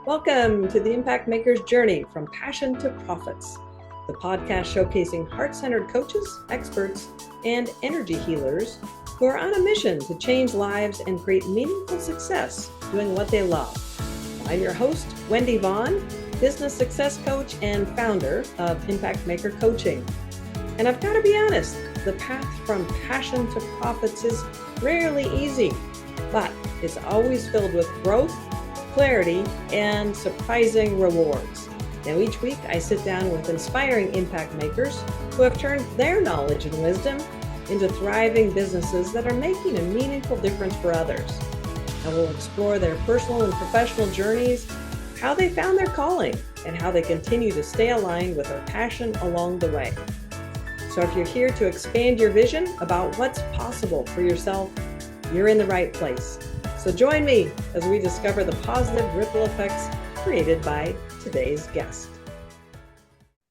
Welcome to the Impact Maker's Journey from Passion to Profits, the podcast showcasing heart-centered coaches, experts, and energy healers who are on a mission to change lives and create meaningful success doing what they love. I'm your host, Wendy Vaughn, business success coach and founder of Impact Maker Coaching. And I've got to be honest, the path from passion to profits is rarely easy, but it's always filled with growth, clarity, and surprising rewards. Now, each week I sit down with inspiring impact makers who have turned their knowledge and wisdom into thriving businesses that are making a meaningful difference for others. I will explore their personal and professional journeys, how they found their calling, and how they continue to stay aligned with their passion along the way. So if you're here to expand your vision about what's possible for yourself, you're in the right place. So join me as we discover the positive ripple effects created by today's guest.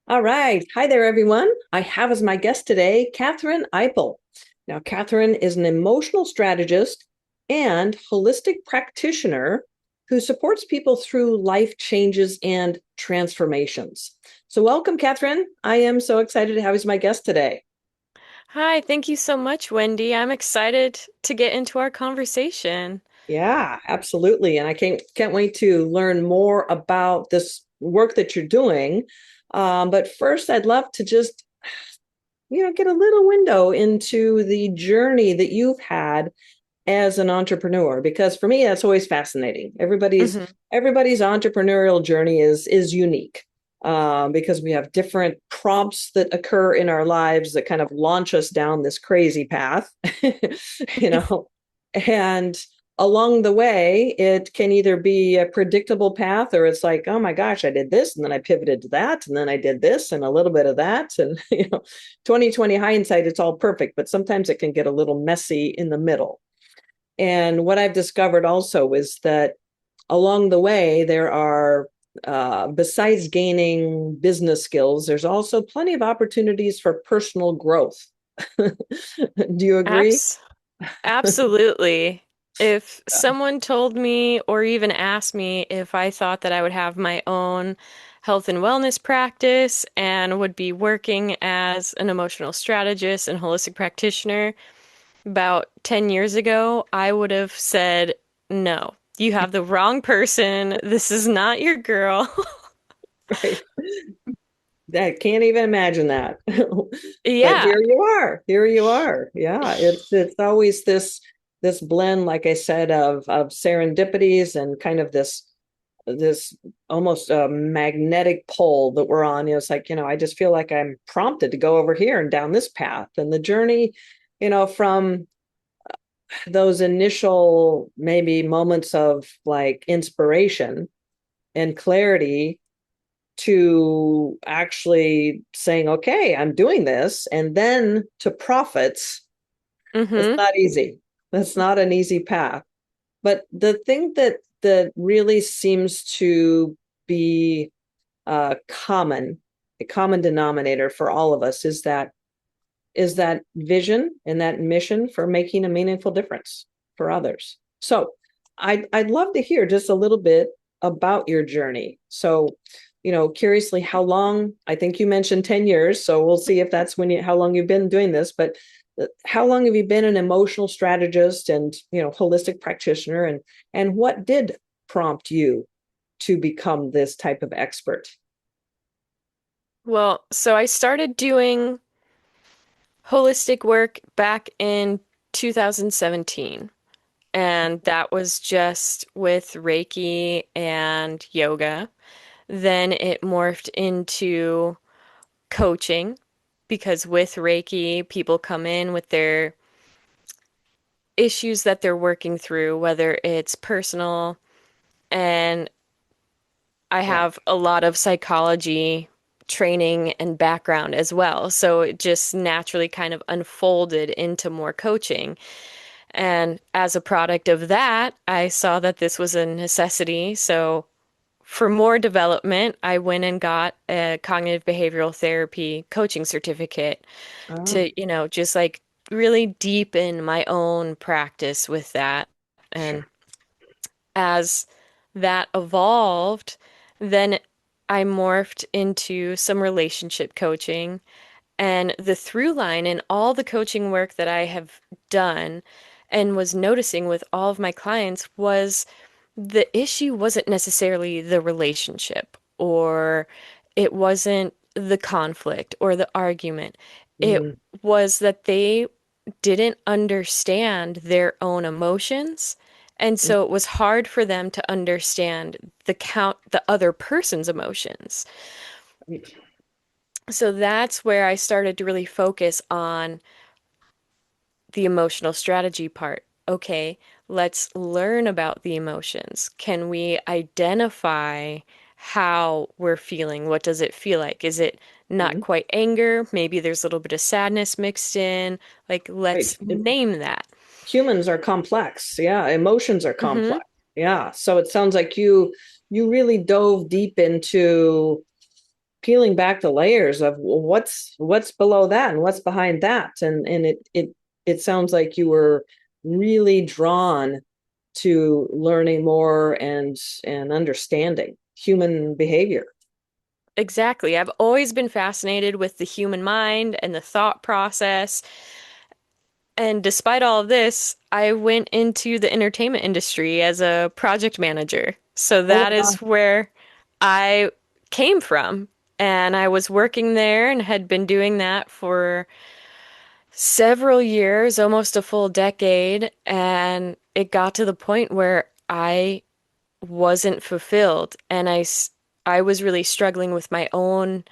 All right. Hi there, everyone. I have as my guest today, Kathryn Eipl. Now, Kathryn is an emotional strategist and holistic practitioner who supports people through life changes and transformations. So welcome, Kathryn. I am so excited to have you as my guest today. Hi, thank you so much, Wendy. I'm excited to get into our conversation. Yeah, absolutely. And I can't wait to learn more about this work that you're doing. But first, I'd love to just, get a little window into the journey that you've had as an entrepreneur, because for me, that's always fascinating. hmm Everybody's entrepreneurial journey is unique. Because we have different prompts that occur in our lives that kind of launch us down this crazy path, you know, and along the way, it can either be a predictable path or it's like, oh my gosh, I did this and then I pivoted to that and then I did this and a little bit of that. And, 2020 hindsight, it's all perfect, but sometimes it can get a little messy in the middle. And what I've discovered also is that along the way, there are, besides gaining business skills, there's also plenty of opportunities for personal growth. Do you agree? Abs Absolutely. If someone told me or even asked me if I thought that I would have my own health and wellness practice and would be working as an emotional strategist and holistic practitioner about 10 years ago, I would have said, no, you have the wrong person. This is not your girl. Right. I can't even imagine that. But Yeah. here you are. Here you are. Yeah, it's always this blend, like I said, of serendipities and kind of this almost a magnetic pole that we're on. It's like, I just feel like I'm prompted to go over here and down this path. And the journey, from those initial maybe moments of like inspiration and clarity to actually saying, okay, I'm doing this, and then to profits, it's hmm not easy. That's not an easy path. But the thing that really seems to be a common denominator for all of us is that vision and that mission for making a meaningful difference for others. So I'd love to hear just a little bit about your journey. So, curiously, how long, I think you mentioned 10 years, so we'll see if that's how long you've been doing this, but how long have you been an emotional strategist and, holistic practitioner, and what did prompt you to become this type of expert? Well, so I started doing holistic work back in 2017, and that was just with Reiki and yoga. Then it morphed into coaching because with Reiki, people come in with their issues that they're working through, whether it's personal, and I Yeah. have a lot of psychology training and background as well. So it just naturally kind of unfolded into more coaching. And as a product of that, I saw that this was a necessity. So for more development, I went and got a cognitive behavioral therapy coaching certificate Oh, to, just like really deepen my own practice with that. And sure. as that evolved, then I morphed into some relationship coaching. And the through line in all the coaching work that I have done and was noticing with all of my clients was the issue wasn't necessarily the relationship or it wasn't the conflict or the argument. It Mm, was that they didn't understand their own emotions. And mm, so it was hard for them to understand the other person's emotions. right. So that's where I started to really focus on the emotional strategy part. Okay, let's learn about the emotions. Can we identify how we're feeling? What does it feel like? Is it not Mhm. quite anger? Maybe there's a little bit of sadness mixed in. Like, Right. let's name that. Humans are complex. Yeah, emotions are Hmm. complex. Yeah. So it sounds like you really dove deep into peeling back the layers of what's below that and what's behind that. And it sounds like you were really drawn to learning more and understanding human behavior. Exactly. I've always been fascinated with the human mind and the thought process. And despite all of this, I went into the entertainment industry as a project manager. So Oh, that wow. is where I came from. And I was working there and had been doing that for several years, almost a full decade. And it got to the point where I wasn't fulfilled and I was really struggling with my own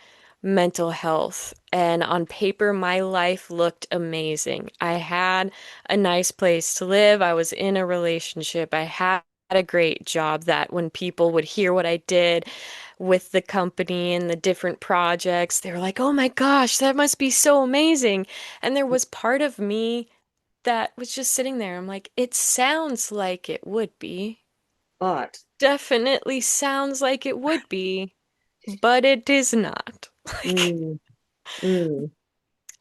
mental health and on paper my life looked amazing. I had a nice place to live. I was in a relationship. I had a great job that when people would hear what I did with the company and the different projects, they were like, "Oh my gosh, that must be so amazing." And there was part of me that was just sitting there. I'm like, "It sounds like it would be." But Definitely sounds like it would be, but it is not. Like, mm, mm.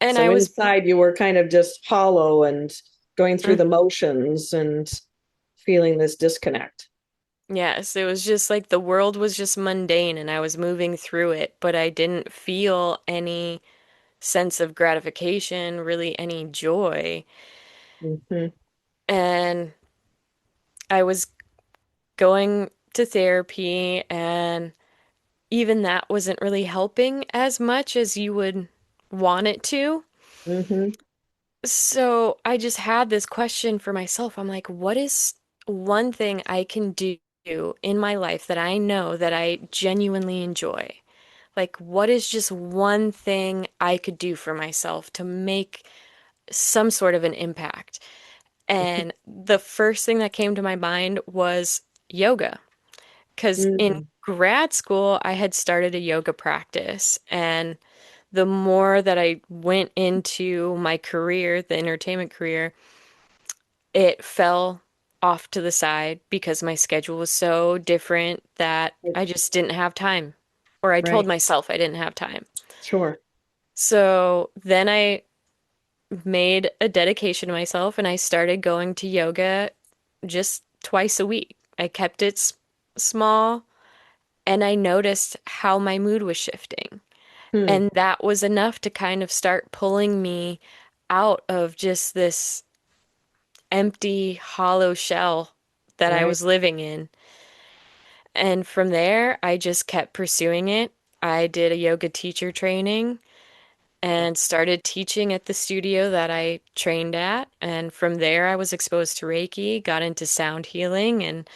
and I So was, inside you were kind of just hollow and going through mm, the motions and feeling this disconnect. yes, it was just like the world was just mundane and I was moving through it, but I didn't feel any sense of gratification, really any joy. Hmm. And I was going to therapy, and even that wasn't really helping as much as you would want it to. Hmm. So I just had this question for myself. I'm like, what is one thing I can do in my life that I know that I genuinely enjoy? Like, what is just one thing I could do for myself to make some sort of an impact? And the first thing that came to my mind was yoga. Because in Mm, grad school, I had started a yoga practice, and the more that I went into my career, the entertainment career, it fell off to the side because my schedule was so different that I just didn't have time. Or I told right. myself I didn't have time. Sure. So then I made a dedication to myself and I started going to yoga just twice a week. I kept it small and I noticed how my mood was shifting. Hmm. And that was enough to kind of start pulling me out of just this empty, hollow shell that I Right. was living in. And from there, I just kept pursuing it. I did a yoga teacher training and started teaching at the studio that I trained at. And from there, I was exposed to Reiki, got into sound healing, and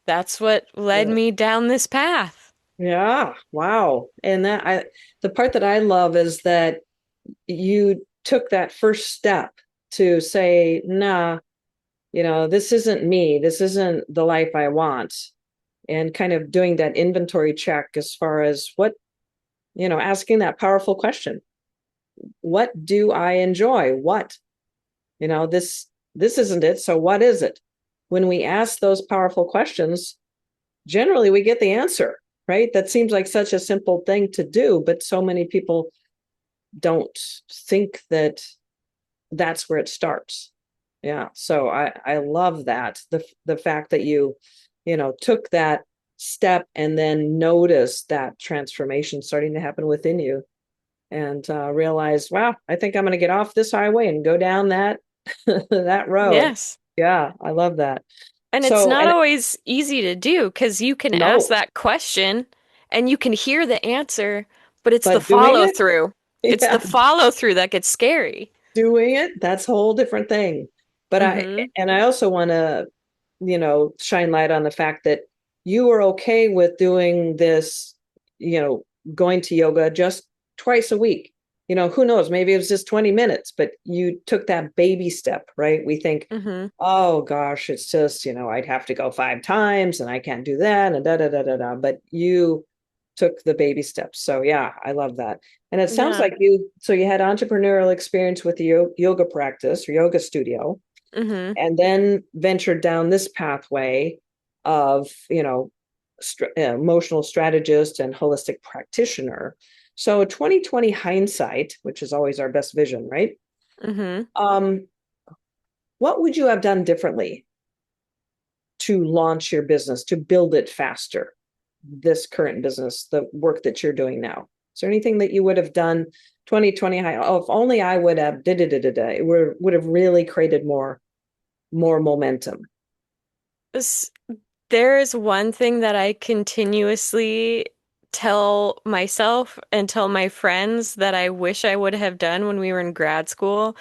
that's what led Good. me down this path. Yeah. Wow. And the part that I love is that you took that first step to say, nah, this isn't me. This isn't the life I want. And kind of doing that inventory check as far as asking that powerful question. What do I enjoy? This isn't it. So what is it? When we ask those powerful questions, generally we get the answer, right? That seems like such a simple thing to do, but so many people don't think that that's where it starts. Yeah. So I love that. The fact that you took that step and then notice that transformation starting to happen within you and realize, wow, I think I'm going to get off this highway and go down that that road. Yes. Yeah, I love that. And it's So, not and always easy to do because you can ask no, that question and you can hear the answer, but it's the but doing follow it, through. It's the yeah, follow through that gets scary. doing it, that's a whole different thing. But Hmm. I also want to, shine light on the fact that you were okay with doing this, you know, going to yoga just twice a week. Who knows? Maybe it was just 20 minutes, but you took that baby step, right? We think, Hmm. oh gosh, it's just, I'd have to go 5 times and I can't do that and da da da da da. But you took the baby steps. So yeah, I love that. And it sounds Yeah. like you had entrepreneurial experience with the yoga practice or yoga studio, Hmm. and then ventured down this pathway of, emotional strategist and holistic practitioner. So 2020 hindsight, which is always our best vision, right? Hmm. Um, what would you have done differently to launch your business, to build it faster? This current business, the work that you're doing now. Is there anything that you would have done 2020 high? Oh, if only I would have it would have really created more momentum. There is one thing that I continuously tell myself and tell my friends that I wish I would have done when we were in grad school.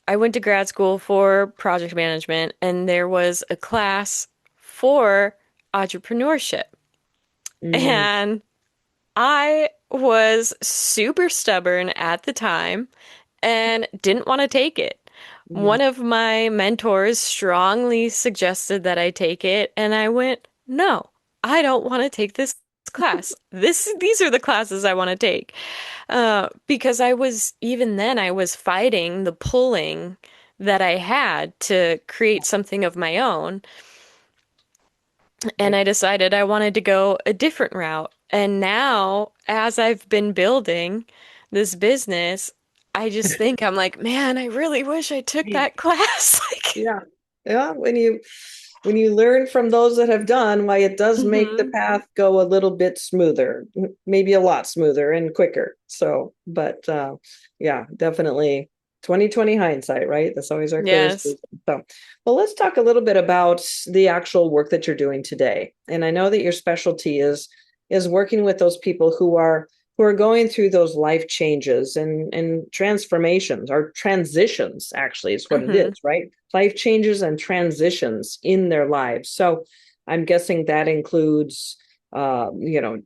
I went to grad school for project management, and there was a class for entrepreneurship. Mm, And I was super stubborn at the time and didn't want to take it. One mm, of my mentors strongly suggested that I take it, and I went, "No, I don't want to take this class. These are the classes I want to take." Because even then, I was fighting the pulling that I had to create something of my own. And yeah. I decided I wanted to go a different route. And now, as I've been building this business, I just think I'm like, man, I really wish I took that class. Like, Yeah. Yeah. When you learn from those that have done, why it does make the hmm. path go a little bit smoother, maybe a lot smoother and quicker. So, but yeah, definitely 2020 hindsight, right? That's always our clearest Yes. vision. So, well, let's talk a little bit about the actual work that you're doing today. And I know that your specialty is working with those people who are going through those life changes and transformations or transitions, actually is what it is, Hmm. right? Life changes and transitions in their lives. So I'm guessing that includes you know,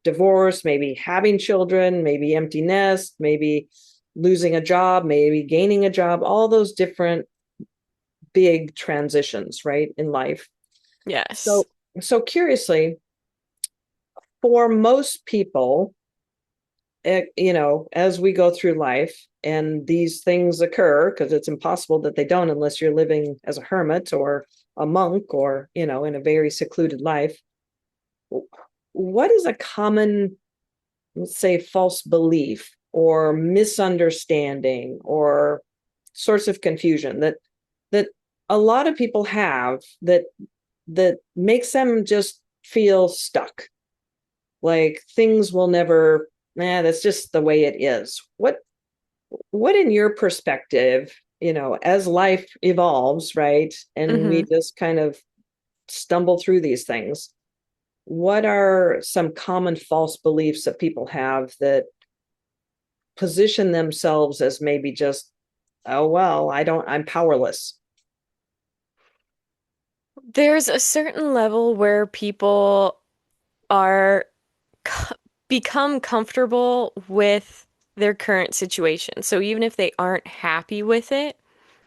divorce, maybe having children, maybe empty nest, maybe losing a job, maybe gaining a job, all those different big transitions, right, in life. Yes. So curiously, for most people, as we go through life and these things occur, because it's impossible that they don't unless you're living as a hermit or a monk or, in a very secluded life. What is a common, let's say, false belief or misunderstanding or source of confusion that a lot of people have that makes them just feel stuck, like things will never, that's just the way it is. What in your perspective, as life evolves, right, and we Hmm. just kind of stumble through these things, what are some common false beliefs that people have that position themselves as maybe just, oh well, I'm powerless. There's a certain level where people are become comfortable with their current situation. So even if they aren't happy with it,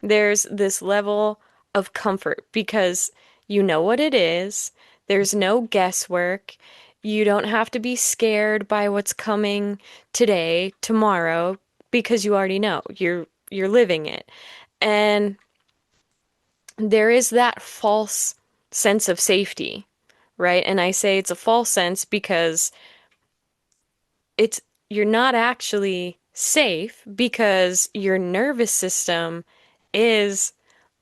there's this level of comfort because you know what it is. There's no guesswork. You don't have to be scared by what's coming today, tomorrow, because you already know. You're living it. And there is that false sense of safety, right? And I say it's a false sense because it's you're not actually safe because your nervous system is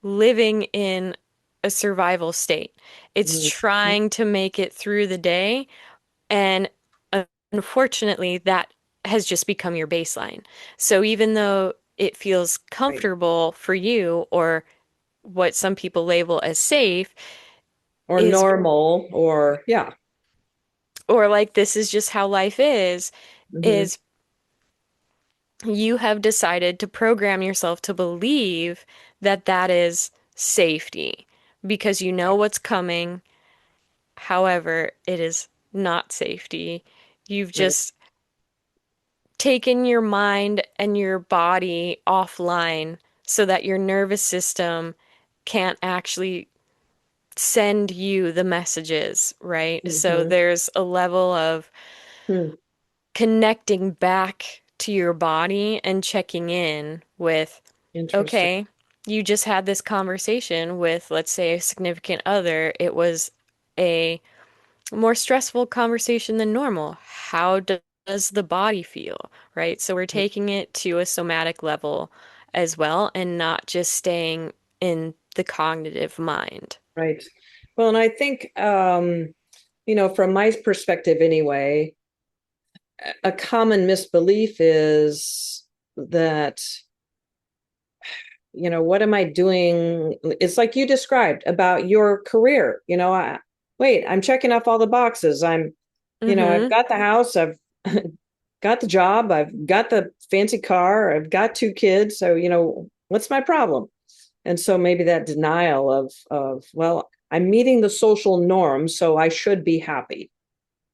living in a survival state. It's Mm. trying to make it through the day. And unfortunately, that has just become your baseline. So even though it feels Right. comfortable for you, or what some people label as safe, Or is, normal, or yeah. or like this is just how life Hmm. is you have decided to program yourself to believe that that is safety because you know what's coming. However, it is not safety. You've Right. just taken your mind and your body offline so that your nervous system can't actually send you the messages, right? So Hmm. there's a level of Hmm. connecting back to your body and checking in with, Interesting. okay, you just had this conversation with, let's say, a significant other. It was a more stressful conversation than normal. How does the body feel, right? So we're taking it to a somatic level as well and not just staying in the cognitive mind. Right. Well, and I think, from my perspective anyway, a common misbelief is that, what am I doing? It's like you described about your career. Wait, I'm checking off all the boxes. I've Mm-hmm. got the house, I've got the job, I've got the fancy car, I've got two kids. So, what's my problem? And so maybe that denial well, I'm meeting the social norm, so I should be happy,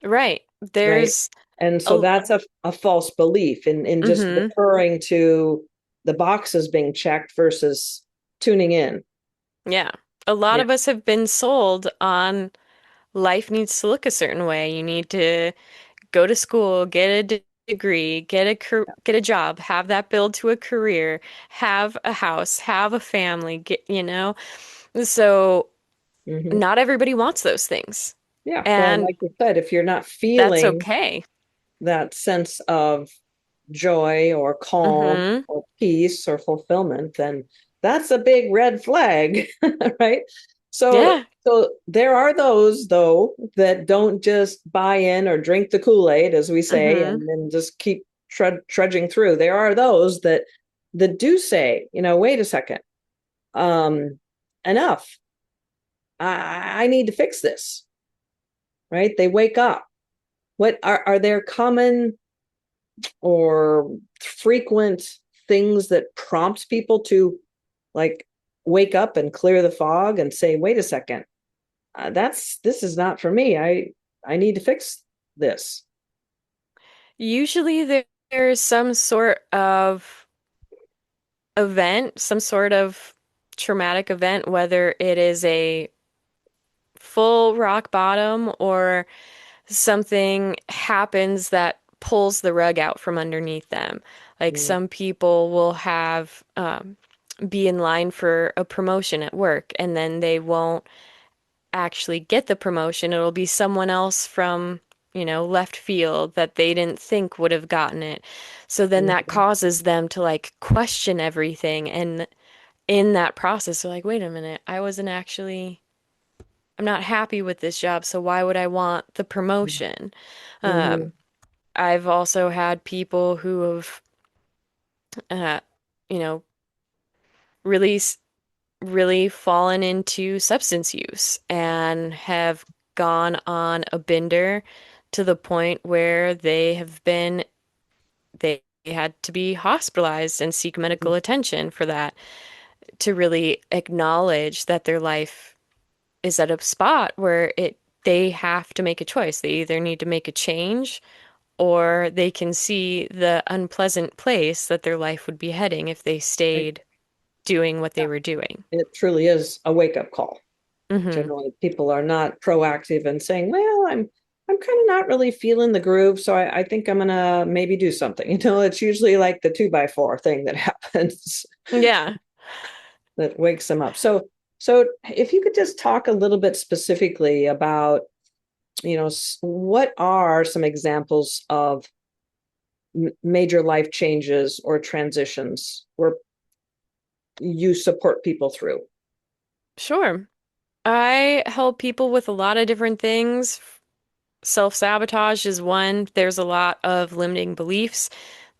Right. right? There's And so a, that's a false belief in just mm-hmm. referring to the boxes being checked versus tuning in. Yeah. A lot Yeah. of us have been sold on life needs to look a certain way. You need to go to school, get a degree, get a job, have that build to a career, have a house, have a family, So Hmm. not everybody wants those things. Yeah. Well, and And like you said, if you're not that's feeling okay. that sense of joy or calm Mm-hmm. or peace or fulfillment, then that's a big red flag, right? So, Yeah. so there are those though that don't just buy in or drink the Kool-Aid, as we say, Mm-hmm. and then just keep trudging through. There are those that do say, wait a second, um, enough. I need to fix this, right? They wake up. What are there common or frequent things that prompt people to like wake up and clear the fog and say, wait a second, this is not for me. I need to fix this. Usually there's some sort of event, some sort of traumatic event, whether it is a full rock bottom or something happens that pulls the rug out from underneath them. Like Mm. some people will have be in line for a promotion at work and then they won't actually get the promotion. It'll be someone else from, left field that they didn't think would have gotten it. So then that Mhm. causes them to like question everything. And in that process, they're like, wait a minute, I'm not happy with this job, so why would I want the promotion? Um, Mhm. I've also had people who have, uh, you know, really, really fallen into substance use and have gone on a bender to the point where they had to be hospitalized and seek medical attention for that to really acknowledge that their life is at a spot where they have to make a choice. They either need to make a change or they can see the unpleasant place that their life would be heading if they Right. stayed doing what they Yeah. were doing. It truly is a wake-up call. Hmm. Generally, people are not proactive and saying, well, I'm kind of not really feeling the groove, so I think I'm gonna maybe do something. It's usually like the 2x4 thing that happens Yeah, that wakes them up. So if you could just talk a little bit specifically about, what are some examples of major life changes or transitions where you support people through? sure. I help people with a lot of different things. Self-sabotage is one. There's a lot of limiting beliefs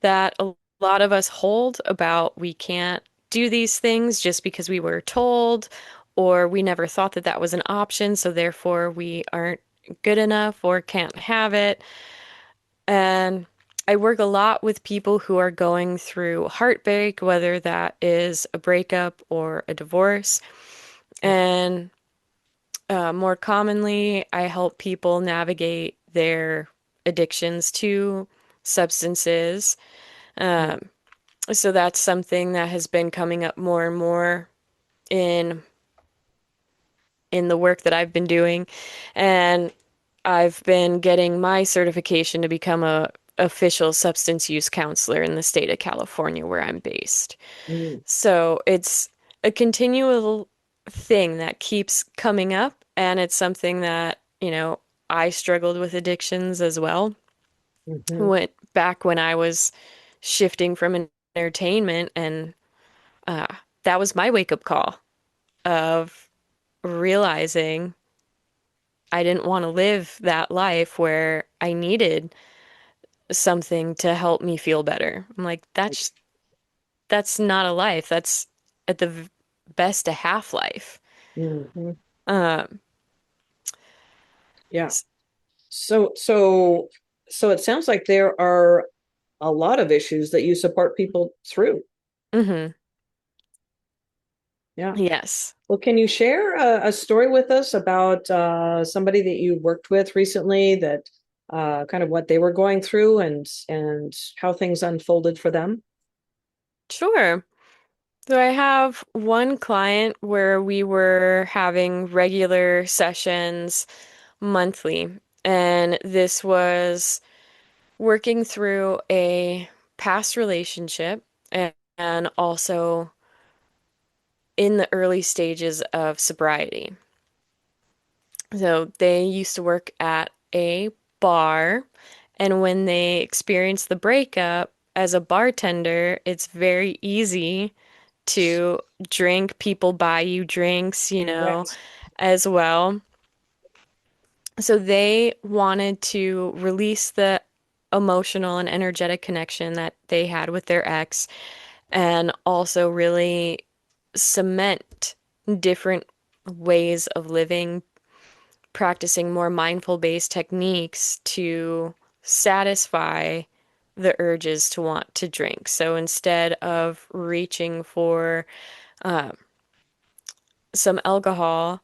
that a lot of us hold about we can't do these things just because we were told, or we never thought that that was an option, so therefore we aren't good enough or can't have it. And I work a lot with people who are going through heartbreak, whether that is a breakup or a divorce. And more commonly, I help people navigate their addictions to substances. Mm, Um, so that's something that has been coming up more and more in the work that I've been doing. And I've been getting my certification to become a official substance use counselor in the state of California where I'm based. mm, So it's a continual thing that keeps coming up, and it's something that, I struggled with addictions as well. mhm. Went back when I was shifting from entertainment, and uh, that was my wake-up call of realizing I didn't want to live that life where I needed something to help me feel better. I'm like, that's not a life. That's at the best a half life. Mhm. Um, Yeah. So it sounds like there are a lot of issues that you support people through. hmm Yeah. Yes. Well, can you share a story with us about somebody that you worked with recently that kind of what they were going through and how things unfolded for them? Sure. So I have one client where we were having regular sessions monthly, and this was working through a past relationship and also in the early stages of sobriety. So they used to work at a bar, and when they experienced the breakup, as a bartender, it's very easy to drink. People buy you drinks, Right. as well. So they wanted to release the emotional and energetic connection that they had with their ex and also really cement different ways of living, practicing more mindful based techniques to satisfy the urges to want to drink. So instead of reaching for uh, some alcohol,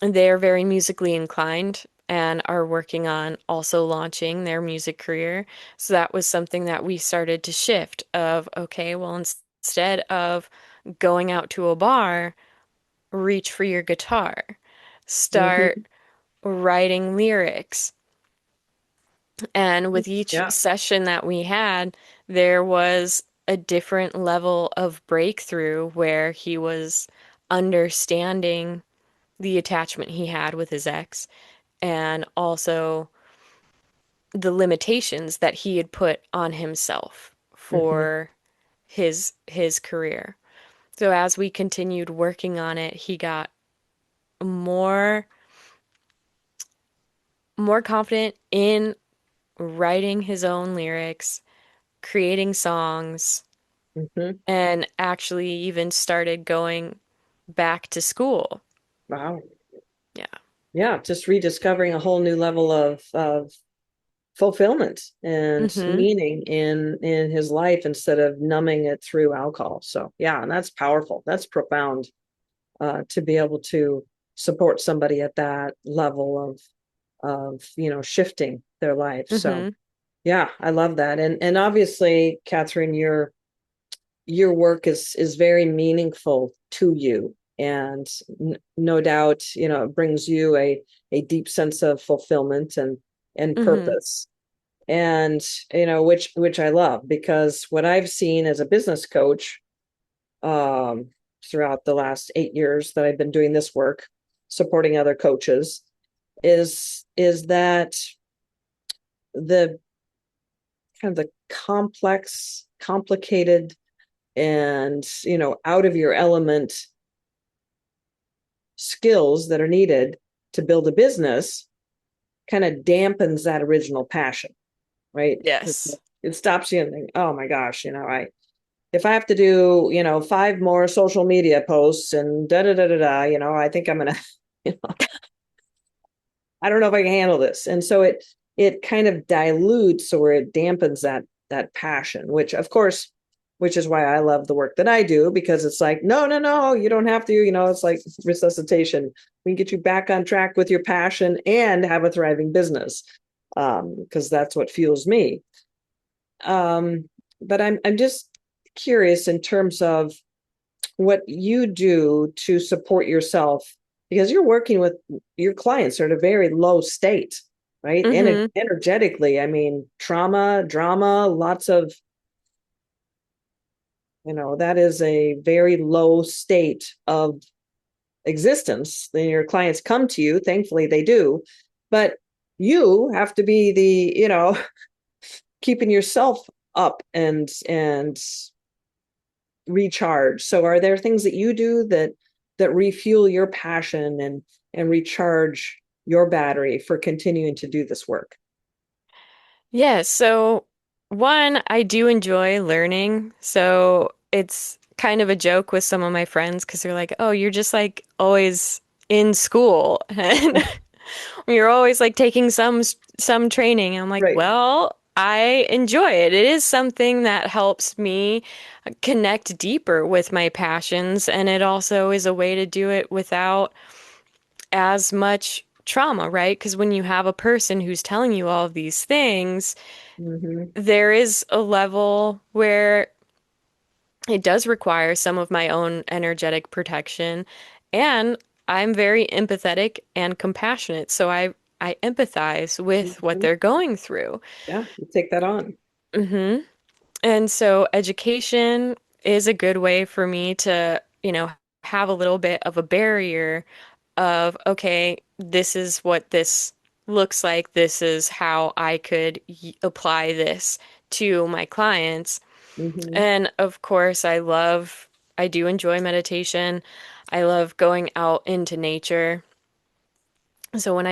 they're very musically inclined and are working on also launching their music career. So that was something that we started to shift of, okay, well, instead of going out to a bar, reach for your guitar, start Hmm. writing lyrics. And with each Yeah. session that we had, there was a different level of breakthrough where he was understanding the attachment he had with his ex and also the limitations that he had put on himself Hmm. for his career. So as we continued working on it, he got more more confident in writing his own lyrics, creating songs, Hmm. and actually even started going back to school. Wow. Yeah. Yeah, just rediscovering a whole new level of fulfillment and hmm meaning in his life instead of numbing it through alcohol. So yeah, and that's powerful. That's profound to be able to support somebody at that level of shifting their life. So hmm yeah, I love that. And obviously, Kathryn, your work is very meaningful to you, and no doubt, it brings you a deep sense of fulfillment and hmm purpose. And which I love, because what I've seen as a business coach um throughout the last 8 years that I've been doing this work, supporting other coaches, is that the kind of the complex, complicated, and out of your element skills that are needed to build a business kind of dampens that original passion, right? Yes. It stops you and think, oh my gosh, if I have to do, 5 more social media posts and da da da da da, I think I'm gonna, I don't know if I can handle this. And so it kind of dilutes, or it dampens that passion, which of course, which is why I love the work that I do, because it's like, no, no, no, you don't have to, it's like resuscitation. We can get you back on track with your passion and have a thriving business. Because that's what fuels me. But I'm just curious in terms of what you do to support yourself, because you're working with your clients are at a very low state, right? And Mm-hmm. energetically, I mean, trauma, drama, lots of, that is a very low state of existence. Then your clients come to you, thankfully they do, but you have to be the, keeping yourself up and recharge. So are there things that you do that refuel your passion and recharge your battery for continuing to do this work? Yeah, so one, I do enjoy learning. So it's kind of a joke with some of my friends because they're like, "Oh, you're just like always in school and you're always like taking some training." I'm like, Right. "Well, I enjoy it. It is something that helps me connect deeper with my passions, and it also is a way to do it without as much trauma, right? Because when you have a person who's telling you all of these things, Mm-hmm. there is a level where it does require some of my own energetic protection. And I'm very empathetic and compassionate. So I empathize with what Mm-hmm. they're going through. Yeah, you take that on. hmm And so education is a good way for me to, have a little bit of a barrier of, okay, this is what this looks like. This is how I could apply this to my clients. Mm-hmm. And of course, I do enjoy meditation. I love going out into nature. So when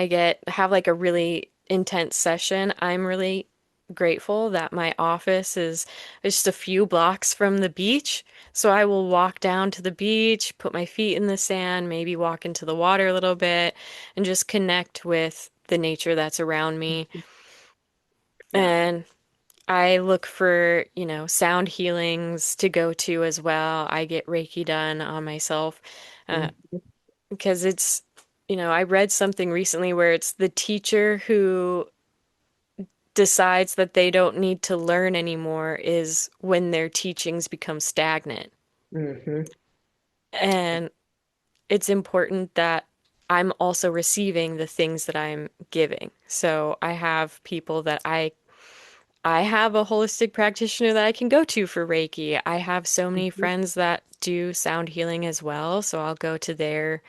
have like a really intense session, I'm really grateful that my office is just a few blocks from the beach. So I will walk down to the beach, put my feet in the sand, maybe walk into the water a little bit, and just connect with the nature that's around me. Yeah. And I look for, sound healings to go to as well. I get Reiki done on myself, uh, Mm-hmm. because I read something recently where it's the teacher who decides that they don't need to learn anymore is when their teachings become stagnant. Mm-hmm. And it's important that I'm also receiving the things that I'm giving. So I have people that I have a holistic practitioner that I can go to for Reiki. I have so many Mm-hmm. friends that do sound healing as well, so I'll go to their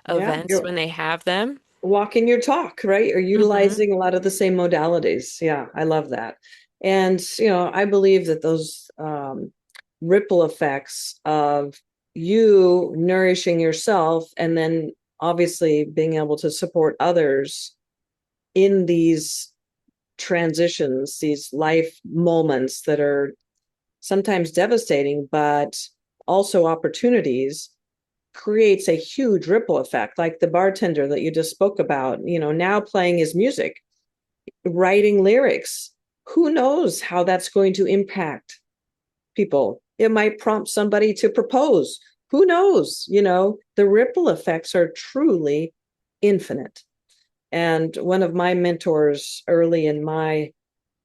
Yeah, events you're when they have them. walking your talk, right? Or hmm utilizing a lot of the same modalities. Yeah, I love that. And, I believe that those ripple effects of you nourishing yourself and then obviously being able to support others in these transitions, these life moments that are sometimes devastating, but also opportunities, creates a huge ripple effect. Like the bartender that you just spoke about, now playing his music, writing lyrics. Who knows how that's going to impact people? It might prompt somebody to propose. Who knows? The ripple effects are truly infinite. And one of my mentors early in my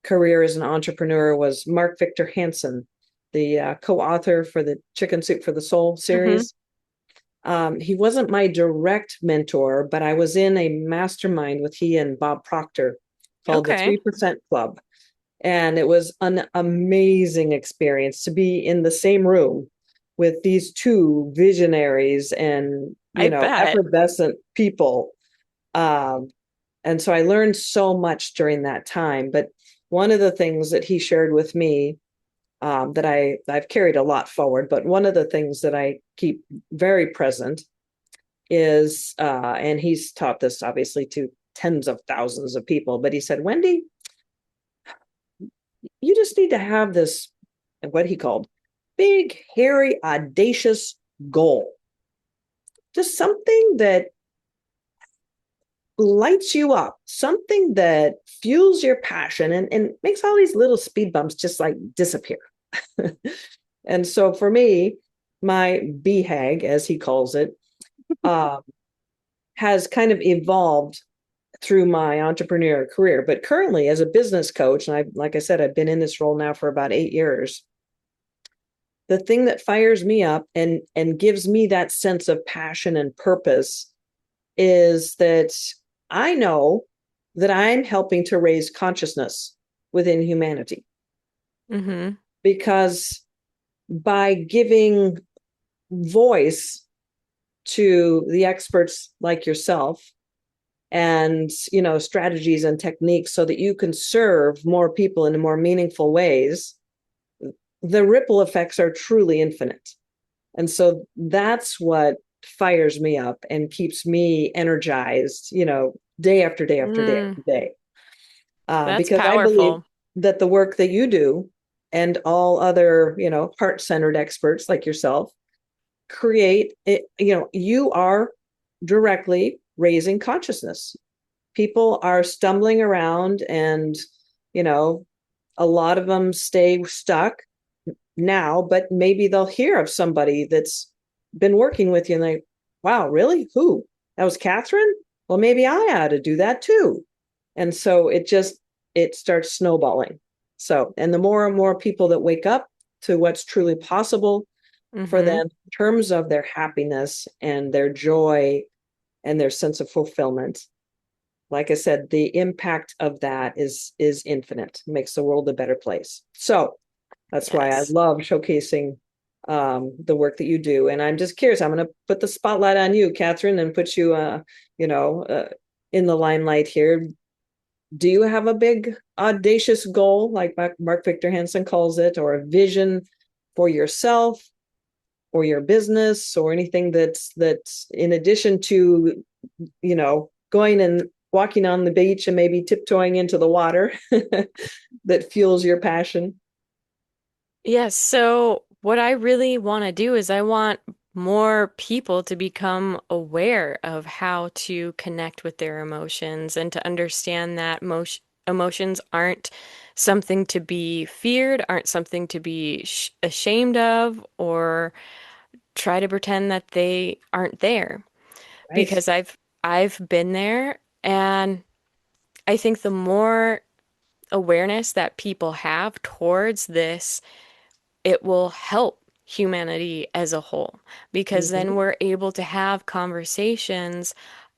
career as an entrepreneur was Mark Victor Hansen, the co-author for the Chicken Soup for the Soul hmm series. He wasn't my direct mentor, but I was in a mastermind with he and Bob Proctor called the Okay. 3% Club. And it was an amazing experience to be in the same room with these two visionaries and, I bet. effervescent people. Um, and so I learned so much during that time. But one of the things that he shared with me, that I've carried a lot forward, but one of the things that I keep very present and he's taught this obviously to tens of thousands of people, but he said, Wendy, you just need to have this, what he called, big, hairy, audacious goal. Just something that lights you up, something that fuels your passion and makes all these little speed bumps just like disappear. And so for me, my BHAG, as he calls it, uh, has kind of evolved through my entrepreneurial career. But currently, as a business coach, and like I said, I've been in this role now for about 8 years. The thing that fires me up and gives me that sense of passion and purpose is that I know that I'm helping to raise consciousness within humanity. Mm-hmm. Because by giving voice to the experts like yourself and strategies and techniques so that you can serve more people in more meaningful ways, the ripple effects are truly infinite. And so that's what fires me up and keeps me energized, day after day after day Mm, after day. that's Because I believe powerful. that the work that you do and all other, heart-centered experts like yourself create it, you are directly raising consciousness. People are stumbling around and, you know, a lot of them stay stuck now, but maybe they'll hear of somebody that's been working with you and they, wow, really? Who? That was Kathryn? Well, maybe I ought to do that too. And so it starts snowballing. So, and the more and more people that wake up to what's truly possible for Mm-hmm. them in terms of their happiness and their joy and their sense of fulfillment, like I said, the impact of that is infinite, makes the world a better place. So that's why I Yes. love showcasing the work that you do. And I'm just curious, I'm going to put the spotlight on you, Kathryn, and put you, you know, uh, in the limelight here. Do you have a big, audacious goal, like Mark Victor Hansen calls it, or a vision for yourself or your business or anything that's in addition to, going and walking on the beach and maybe tiptoeing into the water that fuels your passion? Yes, so what I really want to do is I want more people to become aware of how to connect with their emotions and to understand that emotions aren't something to be feared, aren't something to be sh ashamed of, or try to pretend that they aren't there. Right. Because I've been there, and I think the more awareness that people have towards this, it will help humanity as a whole, because then Mm-hmm. we're able to have conversations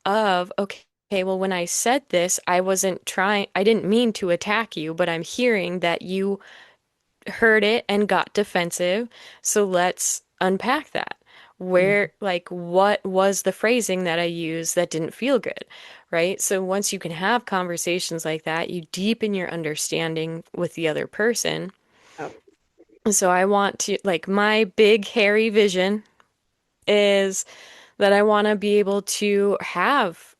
of, okay, well, when I said this, I didn't mean to attack you, but I'm hearing that you heard it and got defensive. So let's unpack that. Mm-hmm. What was the phrasing that I used that didn't feel good, right? So once you can have conversations like that, you deepen your understanding with the other person. Oh, So I want to, like, my big, hairy vision is that I want to be able to have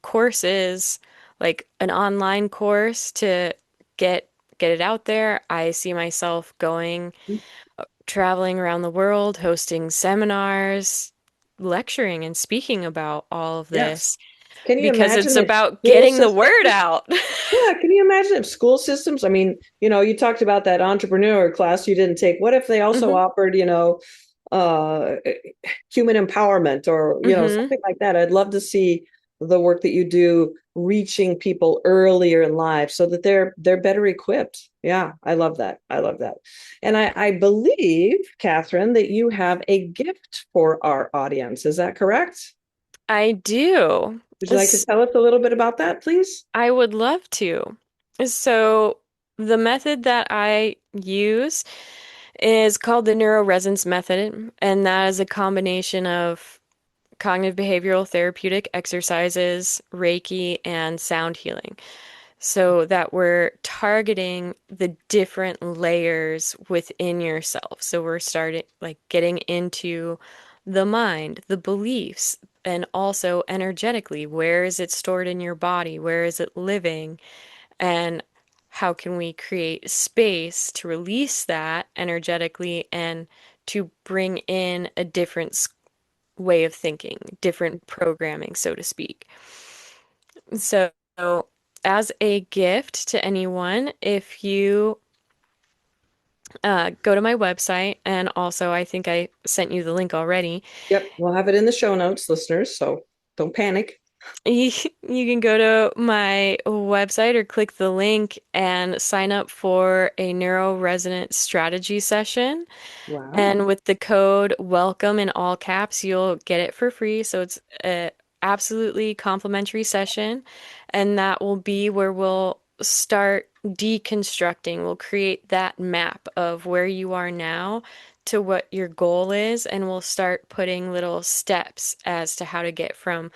courses, like an online course to get get it out there. I see myself going, traveling around the world, hosting seminars, lecturing and speaking about all of yes. this Can you because it's imagine if about school getting the word systems? out. Yeah, can you imagine if school systems, I mean, you talked about that entrepreneur class you didn't take. What if they also Hmm. offered, uh, human empowerment or, Hmm. something like that? I'd love to see the work that you do reaching people earlier in life so that they're better equipped. Yeah, I love that. I love that. And I believe, Kathryn, that you have a gift for our audience. Is that correct? I do. Would you like to tell us a little bit about that, please? I would love to. So, the method that I use is called the Neuro-Resonance method, and that is a combination of cognitive behavioral therapeutic exercises, Reiki, and sound healing. So that we're targeting the different layers within yourself. So we're starting like getting into the mind, the beliefs, and also energetically, where is it stored in your body? Where is it living? And how can we create space to release that energetically and to bring in a different way of thinking, different programming, so to speak. So, as a gift to anyone, if you go to my website, and also I think I sent you the link already. Yep, we'll have it in the show notes, listeners, so don't panic. You can go to my website or click the link and sign up for a Neuro-Resonance Strategy Session. Wow. And with the code welcome in all caps, you'll get it for free. So it's a absolutely complimentary session. And that will be where we'll start deconstructing. We'll create that map of where you are now to what your goal is. And we'll start putting little steps as to how to get from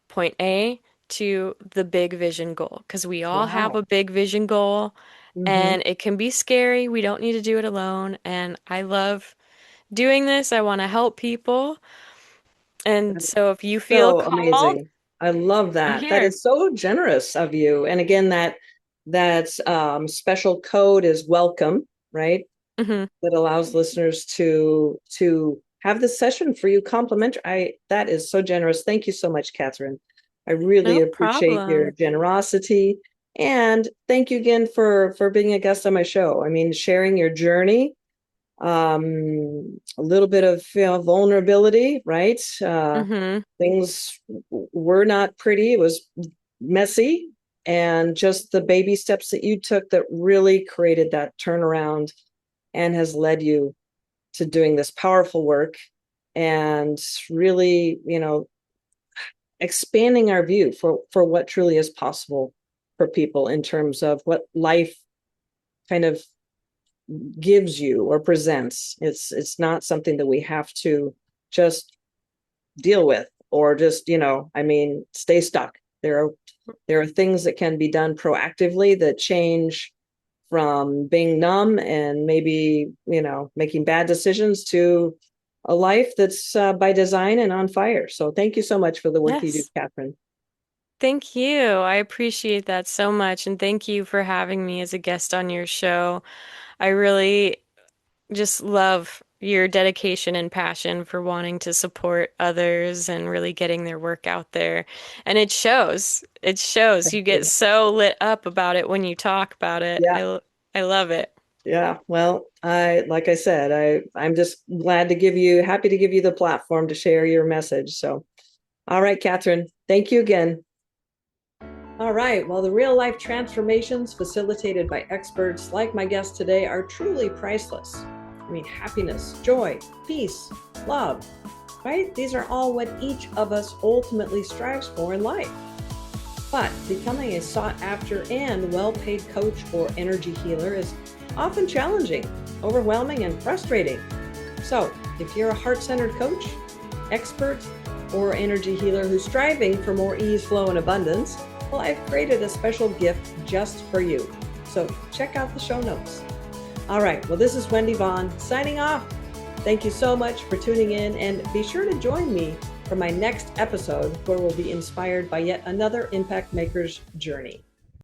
point A to the big vision goal. Because we all have Wow. a big vision goal. Hmm. And it can be scary. We don't need to do it alone. And I love doing this. I want to help people. And That's so if you feel so called, amazing. I love I'm that. That here. is so generous of you. And again, that special code is welcome, right? Hmm. That allows listeners to have this session for you complimentary. That is so generous. Thank you so much, Kathryn. I really No appreciate your problem. generosity. And thank you again for being a guest on my show. I mean, sharing your journey, a little bit of vulnerability, right? Hmm. Things were not pretty. It was messy. And just the baby steps that you took that really created that turnaround and has led you to doing this powerful work and really, expanding our view for what truly is possible for people in terms of what life kind of gives you or presents. It's not something that we have to just deal with or just, stay stuck. There are things that can be done proactively that change from being numb and maybe, making bad decisions to a life that's by design and on fire. So thank you so much for the work you do, Yes. Kathryn. Thank you. I appreciate that so much. And thank you for having me as a guest on your show. I really just love your dedication and passion for wanting to support others and really getting their work out there. And it shows. It shows. Thank You get you. so lit up about it when you talk about it. Yeah. I love it. Yeah. Well, like I said, I'm just happy to give you the platform to share your message. So, all right, Kathryn, thank you again. All right. Well, the real life transformations facilitated by experts like my guest today are truly priceless. I mean, happiness, joy, peace, love, right? These are all what each of us ultimately strives for in life. But becoming a sought after and well paid coach or energy healer is often challenging, overwhelming, and frustrating. So, if you're a heart centered coach, expert, or energy healer who's striving for more ease, flow, and abundance, well, I've created a special gift just for you. So, check out the show notes. All right. Well, this is Wendy Vaughn signing off. Thank you so much for tuning in, and be sure to join me for my next episode where we'll be inspired by yet another impact maker's journey.